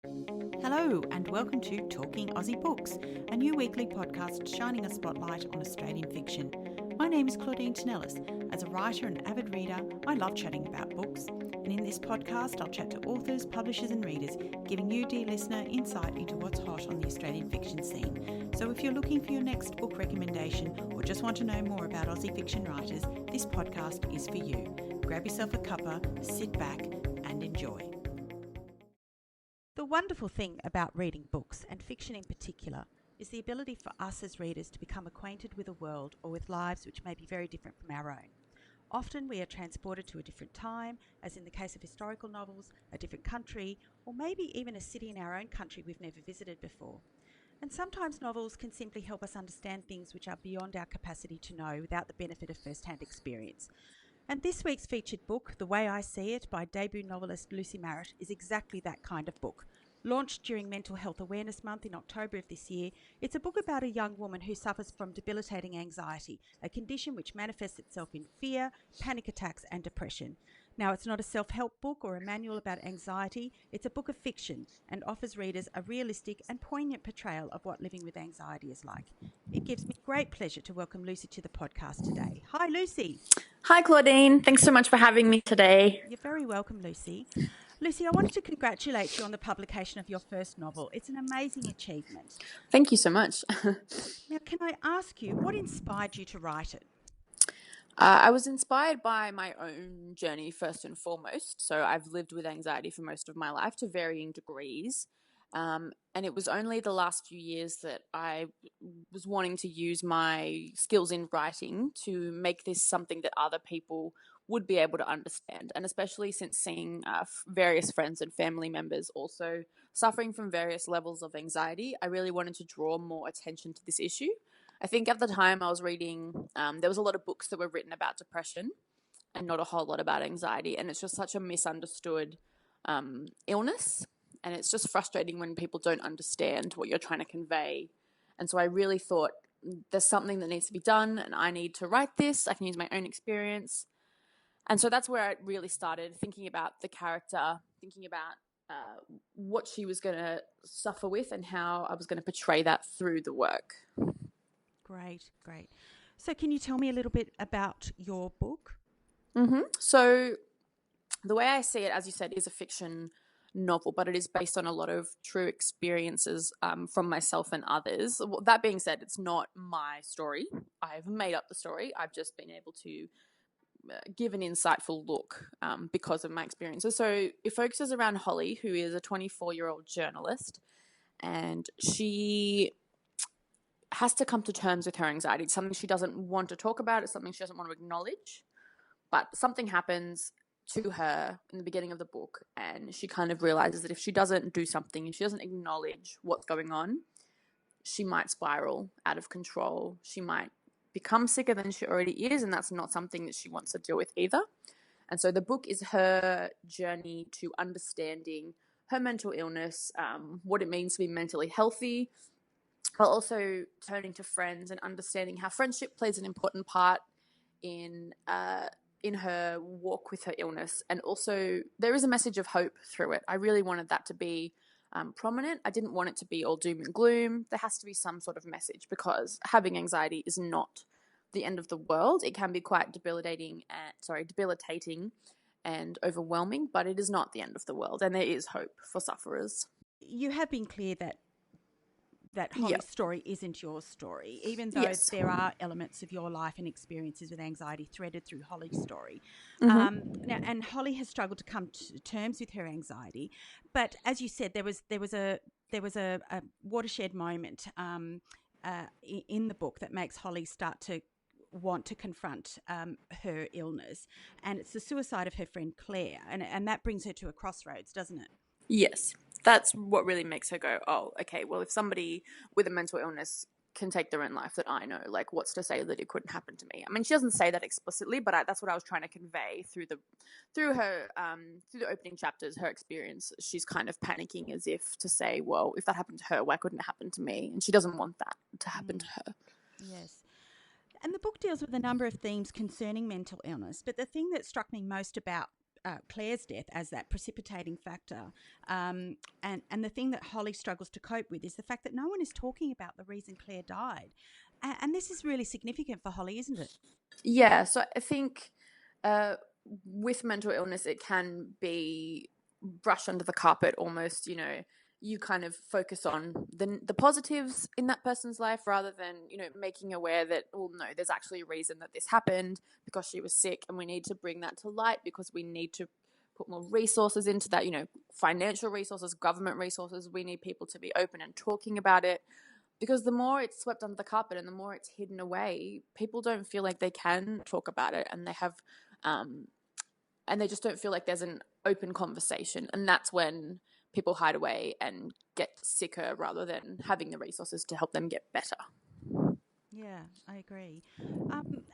Hello and welcome to Talking Aussie Books, a new weekly podcast shining a spotlight on Australian fiction. My name is Claudine Tinellis. As a writer and avid reader, I love chatting about books. And in this podcast, I'll chat to authors, publishers and readers, giving you, dear listener, insight into what's hot on the Australian fiction scene. So if you're looking for your next book recommendation or just want to know more about Aussie fiction writers, this podcast is for you. Grab yourself a cuppa, sit back and enjoy. The wonderful thing about reading books, and fiction in particular, is the ability for us as readers to become acquainted with a world or with lives which may be very different from our own. Often we are transported to a different time, as in the case of historical novels, a different country, or maybe even a city in our own country we've never visited before. And sometimes novels can simply help us understand things which are beyond our capacity to know without the benefit of first-hand experience. And this week's featured book, The Way I See It, by debut novelist Lucy Marrett, is exactly that kind of book. Launched during Mental Health Awareness Month in October of this year, it's a book about a young woman who suffers from debilitating anxiety, a condition which manifests itself in fear, panic attacks and depression. Now, it's not a self-help book or a manual about anxiety, it's a book of fiction and offers readers a realistic and poignant portrayal of what living with anxiety is like. It gives me great pleasure to welcome Lucy to the podcast today. Hi, Lucy. Hi, Claudine. Thanks so much for having me today. You're very welcome, Lucy. Lucy, I wanted to congratulate you on the publication of your first novel. It's an amazing achievement. Thank you so much. Now, can I ask you, what inspired you to write it? I was inspired by my own journey first and foremost. So I've lived with anxiety for most of my life to varying degrees. And it was only the last few years that I was wanting to use my skills in writing to make this something that other people would be able to understand. And especially since seeing various friends and family members also suffering from various levels of anxiety, I really wanted to draw more attention to this issue. I think at the time I was reading, there was a lot of books that were written about depression and not a whole lot about anxiety. And it's just such a misunderstood illness. And it's just frustrating when people don't understand what you're trying to convey. And so I really thought there's something that needs to be done and I need to write this. I can use my own experience. And so that's where I really started thinking about the character, thinking about what she was going to suffer with and how I was going to portray that through the work. Great. So can you tell me a little bit about your book? So The Way I See It, as you said, is a fiction novel, but it is based on a lot of true experiences from myself and others. That being said, it's not my story. I've made up the story. I've just been able to give an insightful look because of my experiences. So it focuses around Holly, who is a 24-year-old journalist, and she has to come to terms with her anxiety. It's something she doesn't want to talk about. It's something she doesn't want to acknowledge. But something happens to her in the beginning of the book, and she kind of realizes that if she doesn't do something, if she doesn't acknowledge what's going on, she might spiral out of control. She might become sicker than she already is, and that's not something that she wants to deal with either. And so the book is her journey to understanding her mental illness, what it means to be mentally healthy, while also turning to friends and understanding how friendship plays an important part in her walk with her illness. And also there is a message of hope through it. I really wanted that to be prominent. I didn't want it to be all doom and gloom. There has to be some sort of message, because having anxiety is not the end of the world. It can be quite debilitating and overwhelming, but it is not the end of the world, and there is hope for sufferers. You have been clear that Holly's story isn't your story, even though there are elements of your life and experiences with anxiety threaded through Holly's story. Now, and Holly has struggled to come to terms with her anxiety, but as you said, there was a watershed moment in the book that makes Holly start to want to confront her illness, and it's the suicide of her friend Claire, and that brings her to a crossroads, doesn't it? Yes. That's what really makes her go, oh, okay, well, if somebody with a mental illness can take their own life that I know, like, what's to say that it couldn't happen to me? I mean, she doesn't say that explicitly, but that's what I was trying to convey through the opening chapters, her experience. She's kind of panicking as if to say, well, if that happened to her, why couldn't it happen to me? And she doesn't want that to happen to her. Yes. And the book deals with a number of themes concerning mental illness, but the thing that struck me most about Claire's death as that precipitating factor. And the thing that Holly struggles to cope with is the fact that no one is talking about the reason Claire died. And this is really significant for Holly, isn't it? Yeah, so I think with mental illness, it can be brushed under the carpet almost, you kind of focus on the positives in that person's life rather than, making aware that, well, no, there's actually a reason that this happened because she was sick, and we need to bring that to light because we need to put more resources into that, financial resources, government resources. We need people to be open and talking about it, because the more it's swept under the carpet and the more it's hidden away, people don't feel like they can talk about it, and they have and they just don't feel like there's an open conversation, and that's when people hide away and get sicker rather than having the resources to help them get better. Yeah, I agree.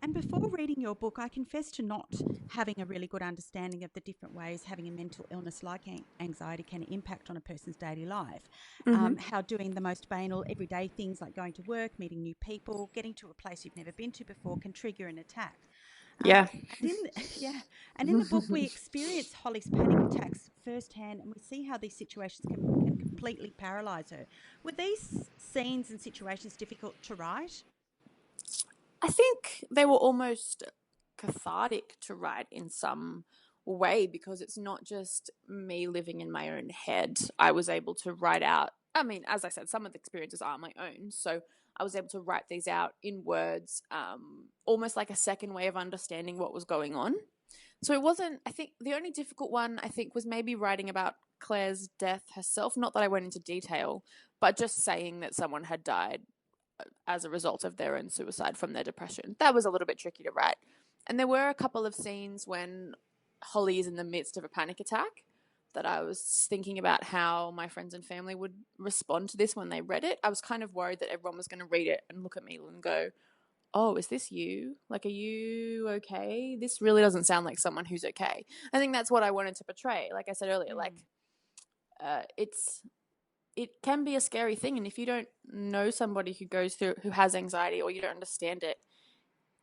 And before reading your book, I confess to not having a really good understanding of the different ways having a mental illness like anxiety can impact on a person's daily life. How doing the most banal everyday things like going to work, meeting new people, getting to a place you've never been to before can trigger an attack. Yeah. And in the book, we experience Holly's panic attacks firsthand, and we see how these situations can completely paralyse her. Were these scenes and situations difficult to write? I think they were almost cathartic to write in some way, because it's not just me living in my own head. I was able to write out, I mean, as I said, some of the experiences are my own. So I was able to write these out in words, almost like a second way of understanding what was going on. So it wasn't, I think the only difficult one, I think, was maybe writing about Claire's death herself. Not that I went into detail, but just saying that someone had died as a result of their own suicide from their depression. That was a little bit tricky to write. And there were a couple of scenes when Holly is in the midst of a panic attack that I was thinking about how my friends and family would respond to this when they read it. I was kind of worried that everyone was going to read it and look at me and go, oh, is this you? Like, are you okay? This really doesn't sound like someone who's okay. I think that's what I wanted to portray. Like I said earlier, it can be a scary thing. And if you don't know somebody who has anxiety, or you don't understand it,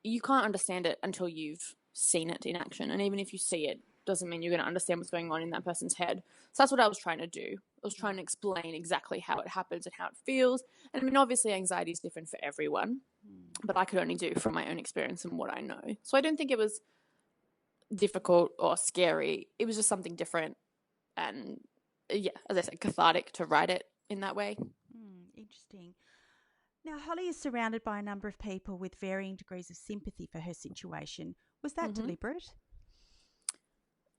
you can't understand it until you've seen it in action. And even if you see it, doesn't mean you're going to understand what's going on in that person's head. So that's what I was trying to do. I was trying to explain exactly how it happens and how it feels. And I mean, obviously anxiety is different for everyone, but I could only do from my own experience and what I know. So I don't think it was difficult or scary. It was just something different. And yeah, as I said, cathartic to write it in that way. Interesting. Now, Holly is surrounded by a number of people with varying degrees of sympathy for her situation. Was that deliberate?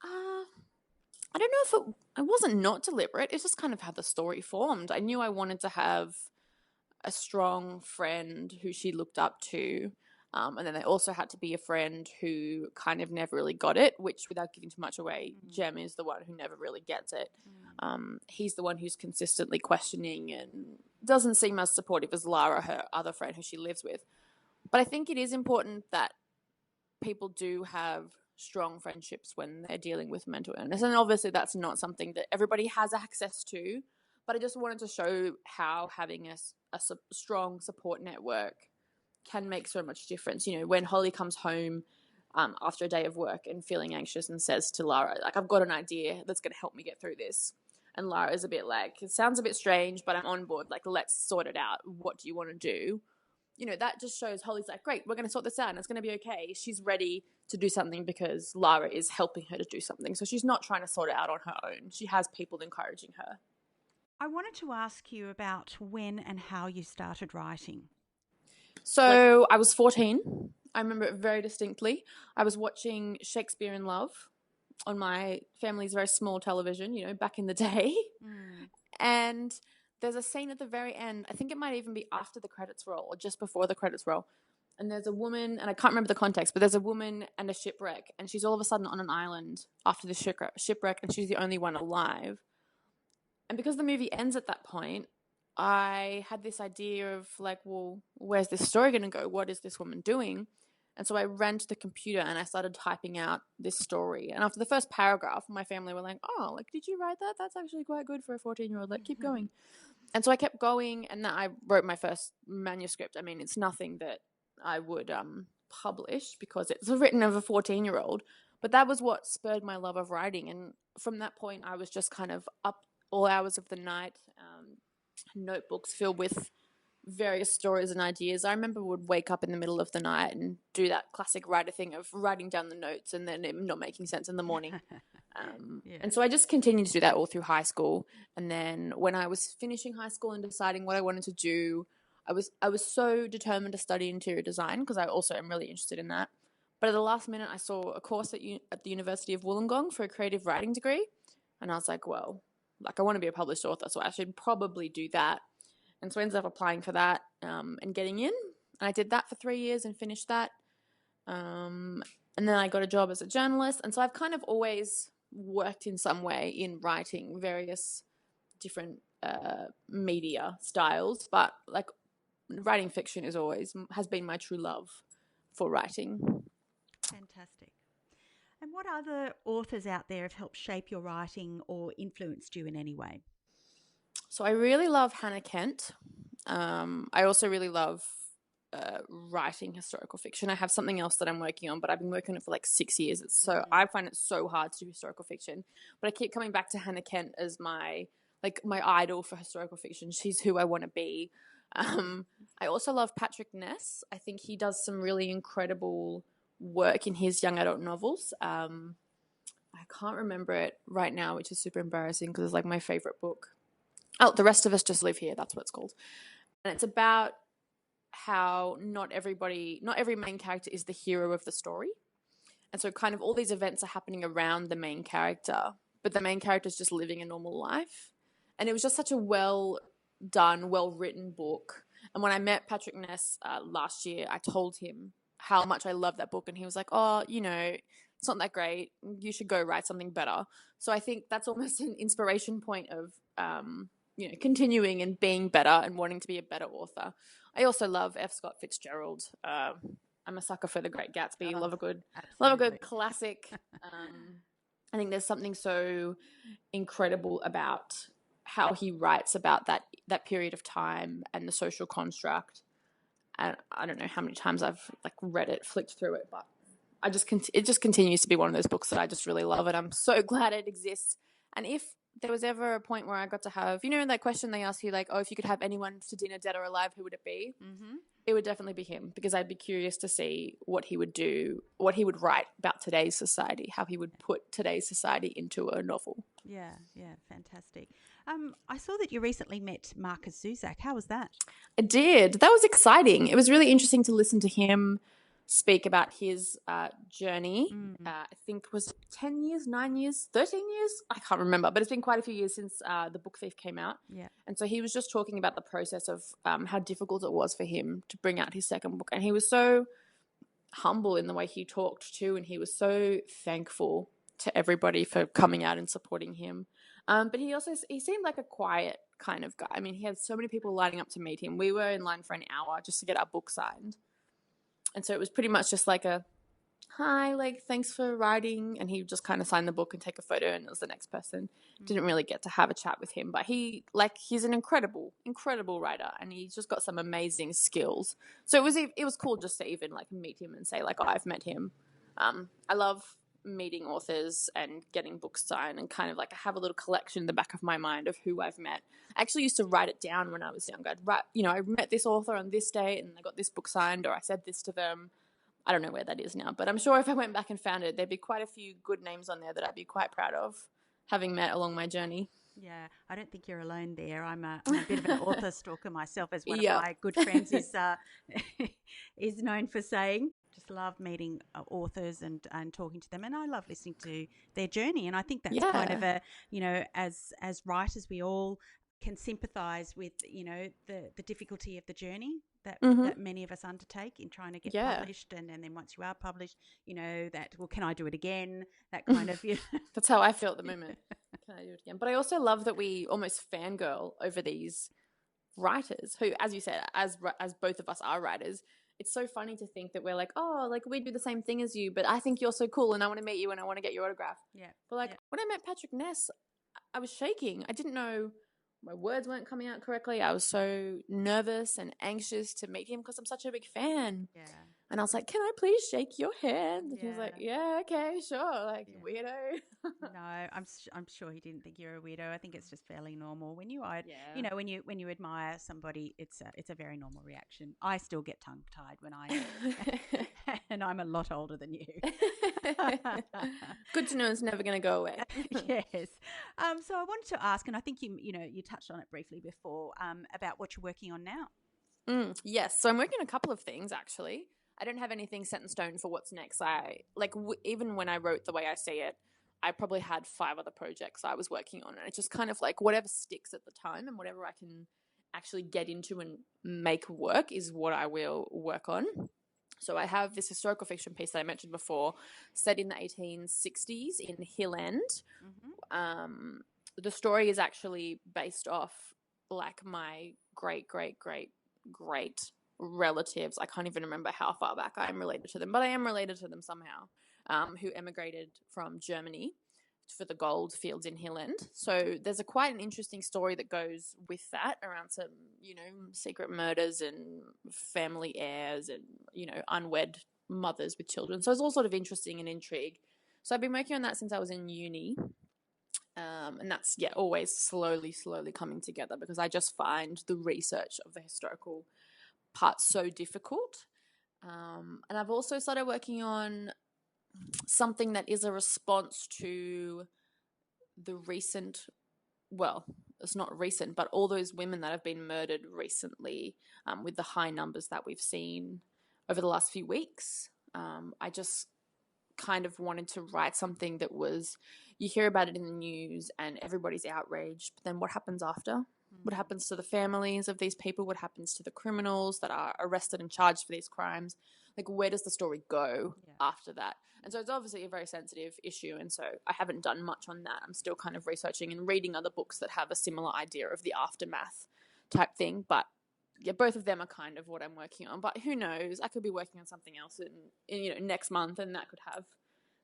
I don't know if it wasn't not deliberate. It's just kind of how the story formed. I knew I wanted to have a strong friend who she looked up to. And then there also had to be a friend who kind of never really got it, which, without giving too much away, Jem is the one who never really gets it. He's the one who's consistently questioning and doesn't seem as supportive as Lara, her other friend who she lives with. But I think it is important that people do have strong friendships when they're dealing with mental illness. And obviously that's not something that everybody has access to, but I just wanted to show how having a strong support network can make so much difference. You know, when Holly comes home after a day of work and feeling anxious and says to Lara, like, I've got an idea that's going to help me get through this. And Lara is a bit like, it sounds a bit strange, but I'm on board. Like, let's sort it out. What do you want to do? You know, that just shows Holly's like, great, we're going to sort this out and it's going to be okay. She's ready to do something because Lara is helping her to do something. So she's not trying to sort it out on her own. She has people encouraging her. I wanted to ask you about when and how you started writing. So I was 14. I remember it very distinctly. I was watching Shakespeare in Love on my family's very small television, you know, back in the day. And there's a scene at the very end. I think it might even be after the credits roll or just before the credits roll. And there's a woman, and I can't remember the context, but there's a woman and a shipwreck. And she's all of a sudden on an island after the shipwreck, and she's the only one alive. And because the movie ends at that point, I had this idea of like, well, where's this story going to go? What is this woman doing? And so I ran to the computer and I started typing out this story. And after the first paragraph, my family were like, oh, like, did you write that? That's actually quite good for a 14-year-old. Like, keep going. And so I kept going, and then I wrote my first manuscript. I mean, it's nothing that I would publish because it's written of a 14-year-old. But that was what spurred my love of writing. And from that point, I was just kind of up all hours of the night, notebooks filled with various stories and ideas. I remember would wake up in the middle of the night and do that classic writer thing of writing down the notes and then it not making sense in the morning. And so I just continued to do that all through high school. And then when I was finishing high school and deciding what I wanted to do, I was so determined to study interior design because I also am really interested in that. But at the last minute, I saw a course at the University of Wollongong for a creative writing degree. And I was like, well, like I want to be a published author, so I should probably do that. And so I ended up applying for that and getting in. And I did that for 3 years and finished that. And then I got a job as a journalist. And so I've kind of always worked in some way in writing various different media styles. But like writing fiction has been my true love for writing. Fantastic. And what other authors out there have helped shape your writing or influenced you in any way? So I really love Hannah Kent. I also really love writing historical fiction. I have something else that I'm working on, but I've been working on it for like 6 years. I find it so hard to do historical fiction, but I keep coming back to Hannah Kent as my idol for historical fiction. She's who I want to be. I also love Patrick Ness. I think he does some really incredible work in his young adult novels. I can't remember it right now, which is super embarrassing because it's like my favorite book. Oh, The Rest of Us Just Live Here. That's what it's called. And it's about how not every main character is the hero of the story. And so kind of all these events are happening around the main character, but the main character is just living a normal life. And it was just such a well done, well written book. And when I met Patrick Ness last year, I told him how much I loved that book. And he was like, oh, it's not that great. You should go write something better. So I think that's almost an inspiration point of, continuing and being better and wanting to be a better author. I also love F. Scott Fitzgerald. I'm a sucker for The Great Gatsby. Love a good classic. I think there's something so incredible about how he writes about that period of time and the social construct. And I don't know how many times I've like read it, flicked through it, but it just continues to be one of those books that I just really love, and I'm so glad it exists. And if there was ever a point where I got to have, that question they ask you, like, oh, if you could have anyone for dinner, dead or alive, who would it be? Mm-hmm. It would definitely be him, because I'd be curious to see what he would do, what he would write about today's society, how he would put today's society into a novel. Yeah, fantastic. I saw that you recently met Marcus Zusak. How was that? I did. That was exciting. It was really interesting to listen to him speak about his journey. I think it was 10 years, 9 years, 13 years? I can't remember, but it's been quite a few years since The Book Thief came out. Yeah. And so he was just talking about the process of how difficult it was for him to bring out his second book. And he was so humble in the way he talked too, and he was so thankful to everybody for coming out and supporting him. But he seemed like a quiet kind of guy. I mean, he had so many people lining up to meet him. We were in line for an hour just to get our book signed. And so it was pretty much just like a, hi, like, thanks for writing. And he just kind of signed the book and take a photo, and it was the next person. Didn't really get to have a chat with him. But he's an incredible, incredible writer, and he's just got some amazing skills. So it was cool just to even, like, meet him and say, like, oh, I've met him. I love meeting authors and getting books signed, and kind of like I have a little collection in the back of my mind of who I've met. I actually used to write it down when I was younger. I'd write, I met this author on this date and I got this book signed, or I said this to them. I don't know where that is now, but I'm sure if I went back and found it, there'd be quite a few good names on there that I'd be quite proud of having met along my journey. Yeah, I don't think you're alone there. I'm a bit of an author stalker myself, as one of my good friends is known for saying. Just love meeting authors and talking to them, and I love listening to their journey. And I think that's kind of a, as writers, we all can sympathise with, the difficulty of the journey that many of us undertake in trying to get published, and then once you are published, that, well, can I do it again? That kind of, That's how I feel at the moment. Can I do it again? But I also love that we almost fangirl over these writers who, as you said, as both of us are writers. It's so funny to think that we're like, oh, like we do the same thing as you, but I think you're so cool and I want to meet you and I want to get your autograph. Yeah. But when I met Patrick Ness, I was shaking. I didn't know, my words weren't coming out correctly. I was so nervous and anxious to meet him because I'm such a big fan. Yeah. And I was like, can I please shake your hand? And he was Yeah. like, yeah, okay, sure. Like, Yeah. weirdo. No, I'm sure he didn't think you're a weirdo. I think it's just fairly normal. When you Yeah. when you admire somebody, it's a very normal reaction. I still get tongue tied when I and I'm a lot older than you. Good to know it's never going to go away. Yes. So I wanted to ask, and I think you touched on it briefly before, about what you're working on now. Yes. So I'm working on a couple of things, actually. I don't have anything set in stone for what's next. Even when I wrote The Way I See It, I probably had 5 other projects I was working on. And it's just kind of like whatever sticks at the time and whatever I can actually get into and make work is what I will work on. So I have this historical fiction piece that I mentioned before, set in the 1860s in Hill End. The story is actually based off like my great relatives. I can't even remember how far back I am related to them, but I am related to them somehow, who emigrated from Germany for the gold fields in Hill End. So there's quite an interesting story that goes with that around some, secret murders and family heirs and, unwed mothers with children. So it's all sort of interesting and intrigue. So I've been working on that since I was in uni. And that's, always slowly coming together because I just find the research of the historical part so difficult. And I've also started working on something that is a response to the recent, well, it's not recent, but all those women that have been murdered recently, with the high numbers that we've seen over the last few weeks. I just kind of wanted to write something that was, you hear about it in the news and everybody's outraged, but then what happens after? What happens to the families of these people? What happens to the criminals that are arrested and charged for these crimes? Like, where does the story go after that? And so it's obviously a very sensitive issue, and so I haven't done much on that. I'm still kind of researching and reading other books that have a similar idea of the aftermath type thing, but both of them are kind of what I'm working on. But who knows? I could be working on something else in next month, and that could have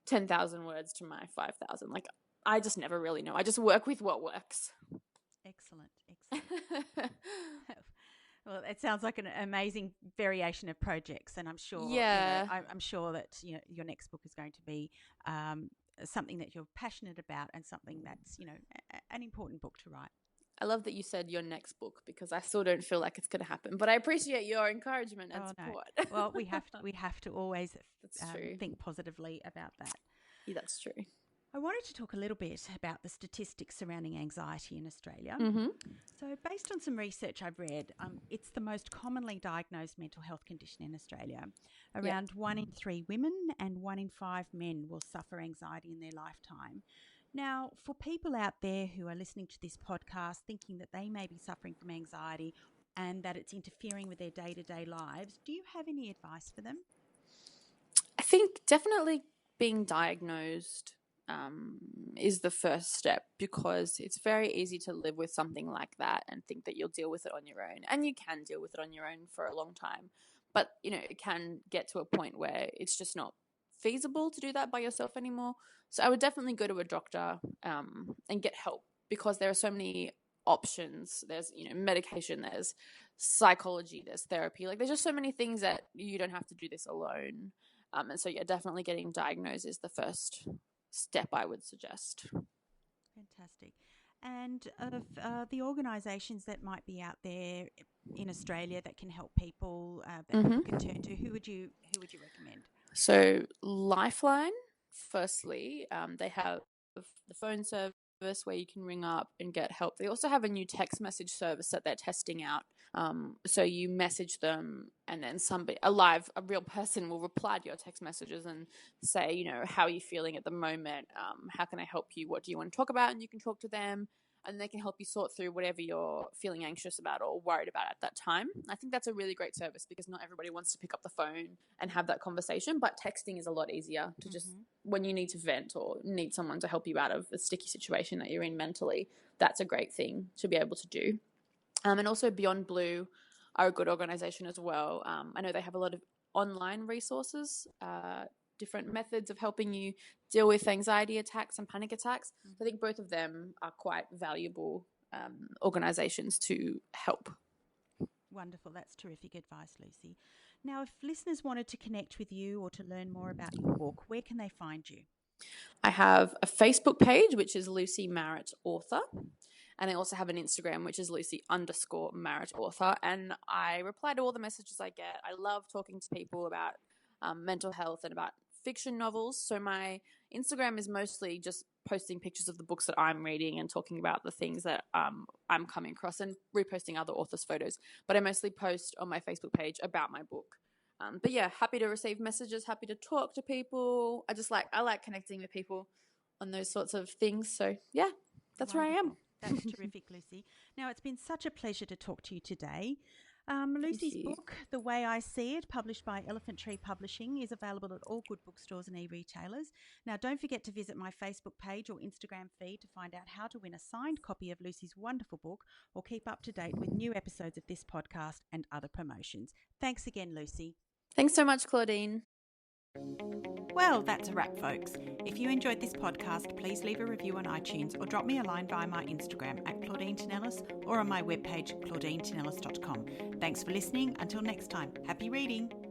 10,000 words to my 5,000. Like, I just never really know. I just work with what works. Excellent. Well, it sounds like an amazing variation of projects, and I'm sure. I'm sure that your next book is going to be something that you're passionate about and something that's an important book to write. I love that you said your next book because I still don't feel like it's going to happen. But I appreciate your encouragement and support. No. Well, we have to always true. think positively about that. Yeah, that's true. I wanted to talk a little bit about the statistics surrounding anxiety in Australia. So based on some research I've read, it's the most commonly diagnosed mental health condition in Australia. Around 1 in 3 women and 1 in 5 men will suffer anxiety in their lifetime. Now, for people out there who are listening to this podcast thinking that they may be suffering from anxiety and that it's interfering with their day-to-day lives, do you have any advice for them? I think definitely being diagnosed is the first step, because it's very easy to live with something like that and think that you'll deal with it on your own. And you can deal with it on your own for a long time. But, it can get to a point where it's just not feasible to do that by yourself anymore. So I would definitely go to a doctor and get help, because there are so many options. There's, medication, there's psychology, there's therapy. Like, there's just so many things that you don't have to do this alone. And so, definitely getting diagnosed is the first step I would suggest. Fantastic. And of the organisations that might be out there in Australia that can help people, that people can turn to, who would you recommend? So Lifeline, firstly, they have the phone service where you can ring up and get help. They also have a new text message service that they're testing out. So you message them, and then a real person will reply to your text messages and say, how are you feeling at the moment? How can I help you? What do you want to talk about? And you can talk to them, and they can help you sort through whatever you're feeling anxious about or worried about at that time. I think that's a really great service, because not everybody wants to pick up the phone and have that conversation, but texting is a lot easier to just, when you need to vent or need someone to help you out of a sticky situation that you're in mentally, that's a great thing to be able to do. And also Beyond Blue are a good organisation as well. I know they have a lot of online resources, different methods of helping you deal with anxiety attacks and panic attacks. I think both of them are quite valuable organisations to help. Wonderful. That's terrific advice, Lucy. Now, if listeners wanted to connect with you or to learn more about your book, where can they find you? I have a Facebook page, which is Lucy Marrett Author. And I also have an Instagram, which is Lucy_Marrett Author. And I reply to all the messages I get. I love talking to people about mental health and about fiction novels. So my Instagram is mostly just posting pictures of the books that I'm reading and talking about the things that I'm coming across and reposting other authors' photos. But I mostly post on my Facebook page about my book. But yeah, happy to receive messages, happy to talk to people. I like connecting with people on those sorts of things. So yeah, that's Wonderful. where I am. That's terrific, Lucy. Now, it's been such a pleasure to talk to you today. Lucy's book, The Way I See It, published by Elephant Tree Publishing, is available at all good bookstores and e-retailers. Now, don't forget to visit my Facebook page or Instagram feed to find out how to win a signed copy of Lucy's wonderful book or keep up to date with new episodes of this podcast and other promotions. Thanks again, Lucy. Thanks so much, Claudine. Well, that's a wrap, folks. If you enjoyed this podcast, please leave a review on iTunes or drop me a line via my Instagram at Claudine Tinellis or on my webpage claudinetинellis.com. Thanks for listening. Until next time, happy reading.